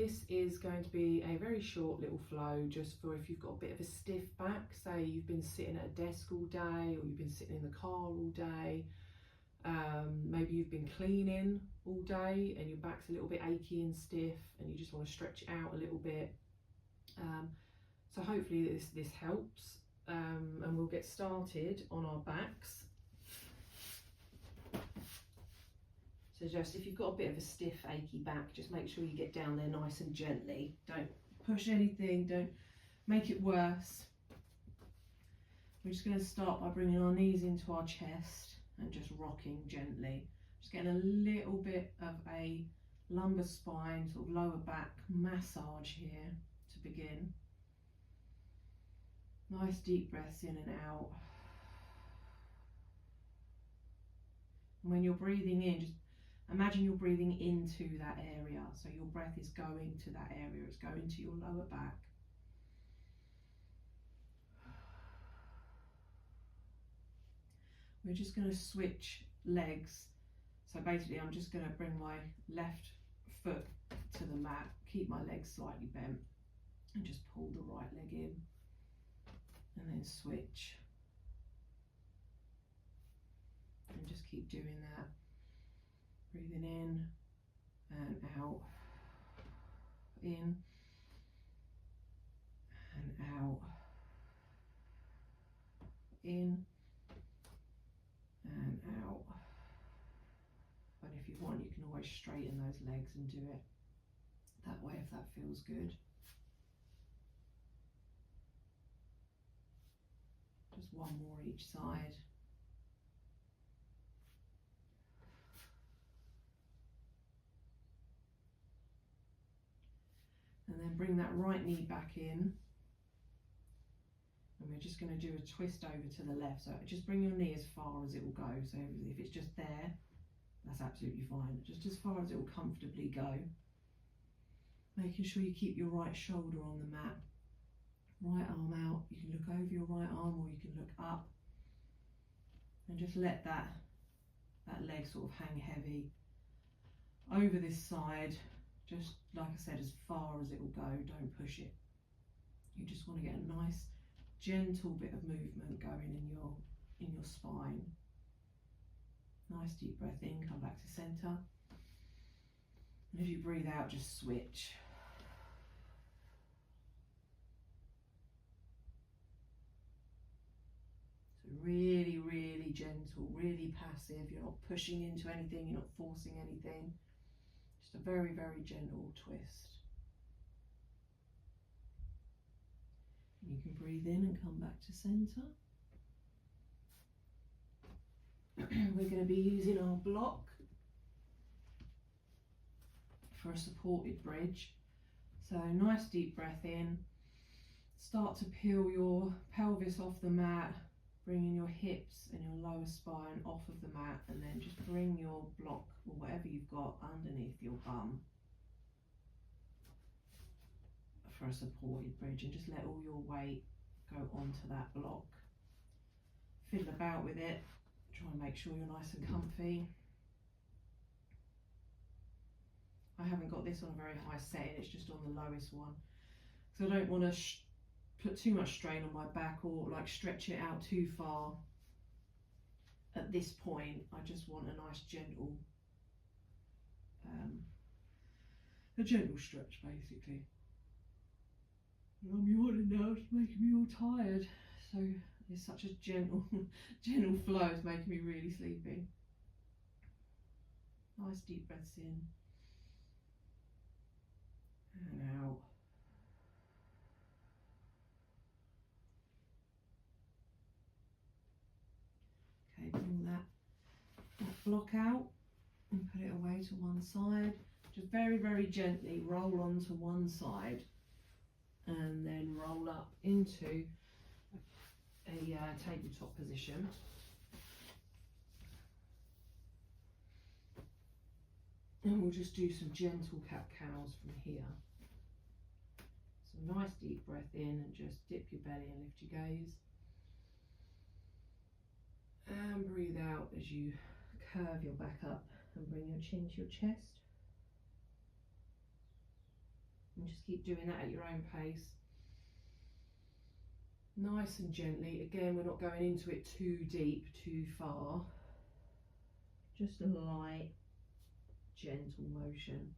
this is going to be a very short little flow, just for if you've got a bit of a stiff back, say you've been sitting at a desk all day, or you've been sitting in the car all day, maybe you've been cleaning all day and your back's a little bit achy and stiff and you just want to stretch it out a little bit. So hopefully this helps, and we'll get started on our backs. So just if you've got a bit of a stiff, achy back, just make sure you get down there nice and gently. Don't push anything, don't make it worse. We're just going to start by bringing our knees into our chest and just rocking gently. Just getting a little bit of a lumbar spine, sort of lower back massage here to begin. Nice deep breaths in and out. And when you're breathing in, just imagine you're breathing into that area. So your breath is going to that area, it's going to your lower back. We're just going to switch legs. So basically I'm just going to bring my left foot to the mat, keep my legs slightly bent, and just pull the right leg in, and then switch. And just keep doing that. Breathing in and out, in and out, in and out. But if you want, you can always straighten those legs and do it that way if that feels good. Just one more each side. And then bring that right knee back in. And we're just going to do a twist over to the left. So just bring your knee as far as it will go. So if it's just there, that's absolutely fine. Just as far as it will comfortably go. Making sure you keep your right shoulder on the mat. Right arm out. You can look over your right arm or you can look up. And just let that leg sort of hang heavy over this side. Just like I said, as far as it will go, don't push it. You just want to get a nice, gentle bit of movement going in your spine. Nice deep breath in, come back to center. And as you breathe out, just switch. So really, really gentle, really passive. You're not pushing into anything, you're not forcing anything. Just a very, very gentle twist. And you can breathe in and come back to center. We're going to be using our block for a supported bridge. So nice deep breath in. Start to peel your pelvis off the mat, bringing your hips and your lower spine off of the mat, and then just bring your block or whatever you've got underneath your bum for a supported bridge, and just let all your weight go onto that block. Fiddle about with it, try and make sure you're nice and comfy. I haven't got this on a very high setting, it's just on the lowest one, because I don't want to put too much strain on my back or like stretch it out too far at this point. I just want a nice gentle stretch basically. I'm yawning now, it's making me all tired. So it's such a gentle flow, it's making me really sleepy. Nice deep breaths in and out. Okay, bring that block out and put it away to one side. Just very, very gently roll onto one side and then roll up into a tabletop position. And we'll just do some gentle cat-cows from here. So nice deep breath in and just dip your belly and lift your gaze. And breathe out as you curve your back up and bring your chin to your chest. And just keep doing that at your own pace. Nice and gently. Again, we're not going into it too deep, too far. Just a light, gentle motion.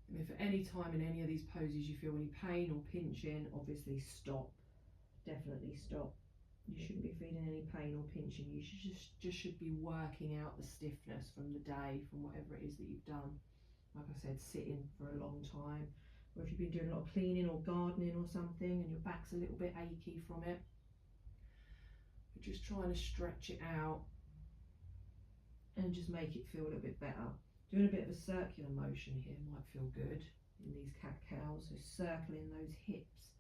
And if at any time in any of these poses you feel any pain or pinching, obviously stop. Definitely stop. You shouldn't be feeling any pain or pinching. You should just should be working out the stiffness from the day, from whatever it is that you've done. Like I said, sitting for a long time, or if you've been doing a lot of cleaning or gardening or something and your back's a little bit achy from it, but just trying to stretch it out and just make it feel a little bit better. Doing a bit of a circular motion here might feel good in these cat-cows, so circling those hips.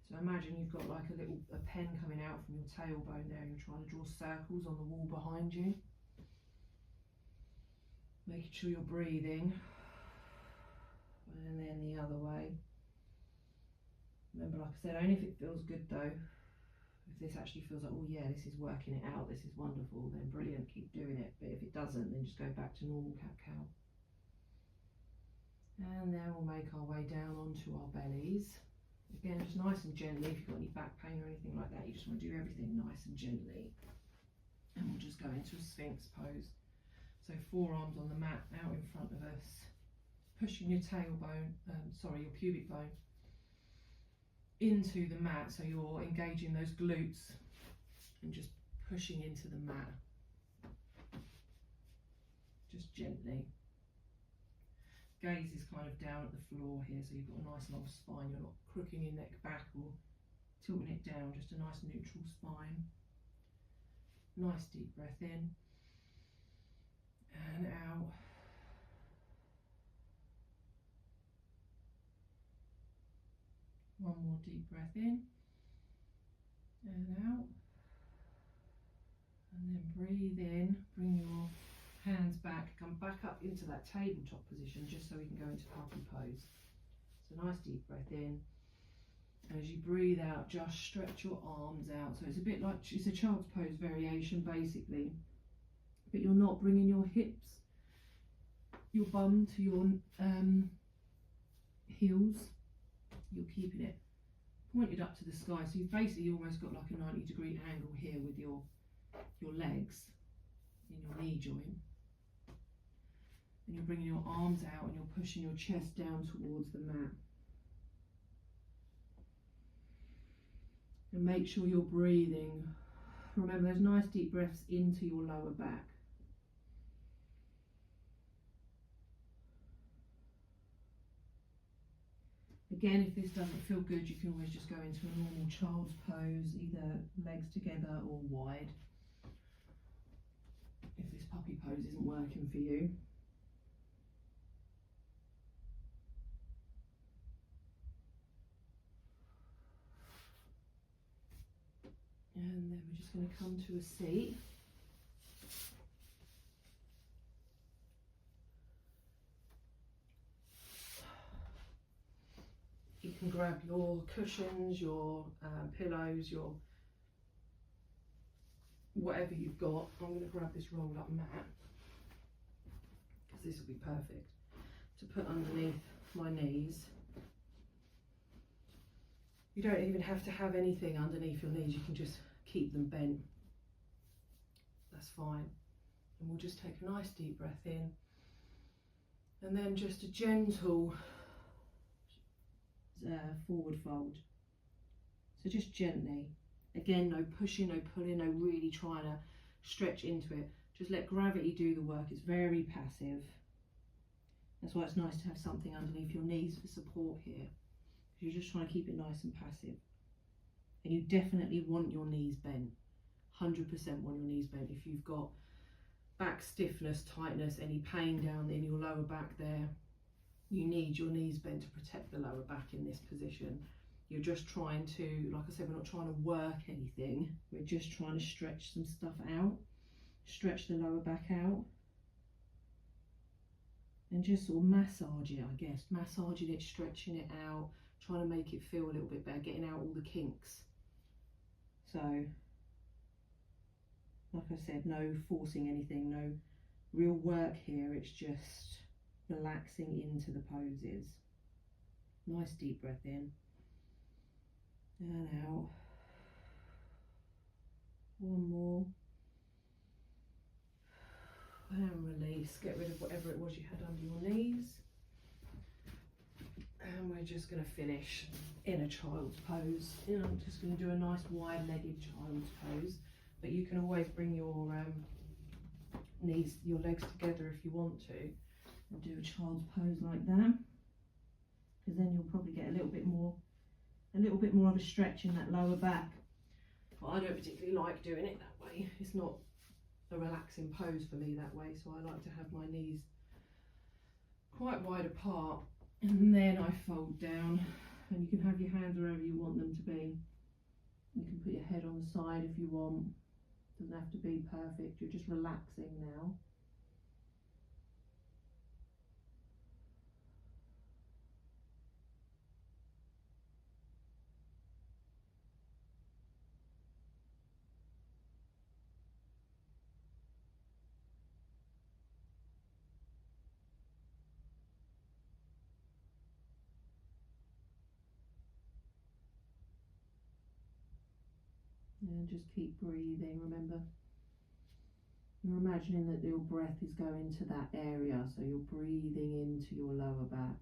So imagine you've got like a pen coming out from your tailbone there, and you're trying to draw circles on the wall behind you. Making sure you're breathing. And then the other way. Remember, like I said, only if it feels good though. If this actually feels like, oh yeah, this is working it out, this is wonderful, then brilliant, keep doing it. But if it doesn't, then just go back to normal cat-cow. And then we'll make our way down onto our bellies. Again, just nice and gently. If you've got any back pain or anything like that, you just want to do everything nice and gently. And we'll just go into a Sphinx pose. So forearms on the mat out in front of us, pushing your tailbone, your pubic bone into the mat, so you're engaging those glutes and just pushing into the mat, just gently. Gaze is kind of down at the floor here, so you've got a nice long spine. You're not crooking your neck back or tilting it down, just a nice neutral spine. Nice deep breath in and out. One more deep breath in and out. And then breathe in, bring your hands back, come back up into that tabletop position just so we can go into puppy pose. So nice deep breath in, and as you breathe out, just stretch your arms out. So it's a bit like, it's a child's pose variation basically, but you're not bringing your hips, your bum to your heels. You're keeping it pointed up to the sky, so you've basically almost got like a 90-degree angle here with your legs in your knee joint. And you're bringing your arms out and you're pushing your chest down towards the mat. And make sure you're breathing. Remember those nice deep breaths into your lower back. Again, if this doesn't feel good, you can always just go into a normal child's pose, either legs together or wide, if this puppy pose isn't working for you. And then we're just going to come to a seat. You can grab your cushions, your pillows, your whatever you've got. I'm going to grab this rolled up mat because this will be perfect to put underneath my knees. You don't even have to have anything underneath your knees, you can just keep them bent. That's fine. And we'll just take a nice deep breath in, and then just a gentle forward fold. So just gently. Again, no pushing, no pulling, no really trying to stretch into it. Just let gravity do the work. It's very passive. That's why it's nice to have something underneath your knees for support here. You're just trying to keep it nice and passive. And you definitely want your knees bent. 100% want your knees bent. If you've got back stiffness, tightness, any pain down in your lower back there, you need your knees bent to protect the lower back in this position. You're just trying to, like I said, we're not trying to work anything. We're just trying to stretch some stuff out. Stretch the lower back out. And just sort of massage it, I guess. Massaging it, stretching it out. trying to make it feel a little bit better, getting out all the kinks. So, like I said, no forcing anything, no real work here, it's just relaxing into the poses. Nice deep breath in and out. One more. And release. Get rid of whatever it was you had under your knees. And we're just going to finish in a child's pose. You know, I'm just going to do a nice wide-legged child's pose. But you can always bring your knees, your legs together if you want to, and do a child's pose like that. Because then you'll probably get a little bit more of a stretch in that lower back. But I don't particularly like doing it that way. It's not a relaxing pose for me that way, so I like to have my knees quite wide apart, and then I fold down, and you can have your hands wherever you want them to be. You can put your head on the side if you want. Doesn't have to be perfect, you're just relaxing now. And just keep breathing. Remember, you're imagining that your breath is going to that area, so you're breathing into your lower back.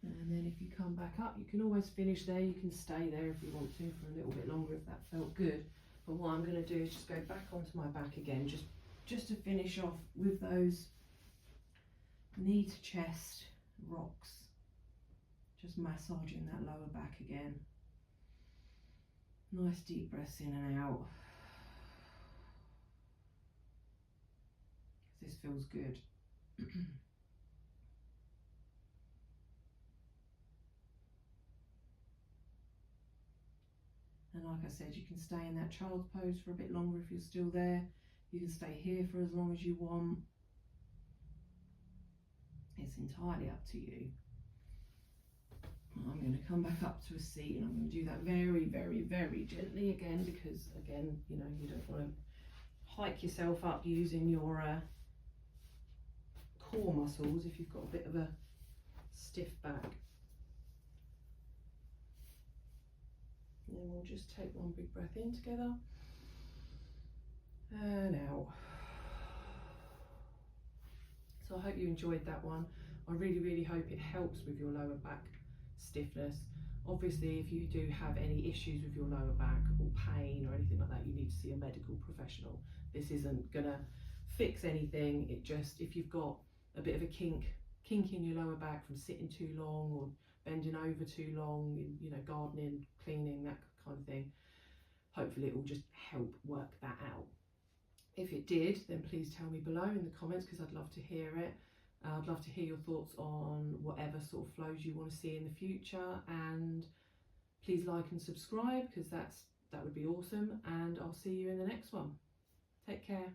And then if you come back up, you can always finish there. You can stay there if you want to for a little bit longer if that felt good. But what I'm going to do is just go back onto my back again, just to finish off with those knee to chest rocks. Just massaging that lower back again. Nice deep breaths in and out. This feels good. And like I said, you can stay in that child's pose for a bit longer if you're still there. You can stay here for as long as you want. It's entirely up to you. I'm going to come back up to a seat, and I'm going to do that very, very, very gently again, because again, you know, you don't want to hike yourself up using your core muscles if you've got a bit of a stiff back. And then we'll just take one big breath in together and out. So I hope you enjoyed that one. I really, really hope it helps with your lower back stiffness. Obviously, if you do have any issues with your lower back or pain or anything like that, you need to see a medical professional. This isn't gonna fix anything. It just, if you've got a bit of a kink in your lower back from sitting too long or bending over too long, you know, gardening, cleaning, that kind of thing, hopefully it will just help work that out. If it did, then please tell me below in the comments, because I'd love to hear it. I'd love to hear your thoughts on whatever sort of flows you want to see in the future, and please like and subscribe, because that would be awesome, and I'll see you in the next one. Take care.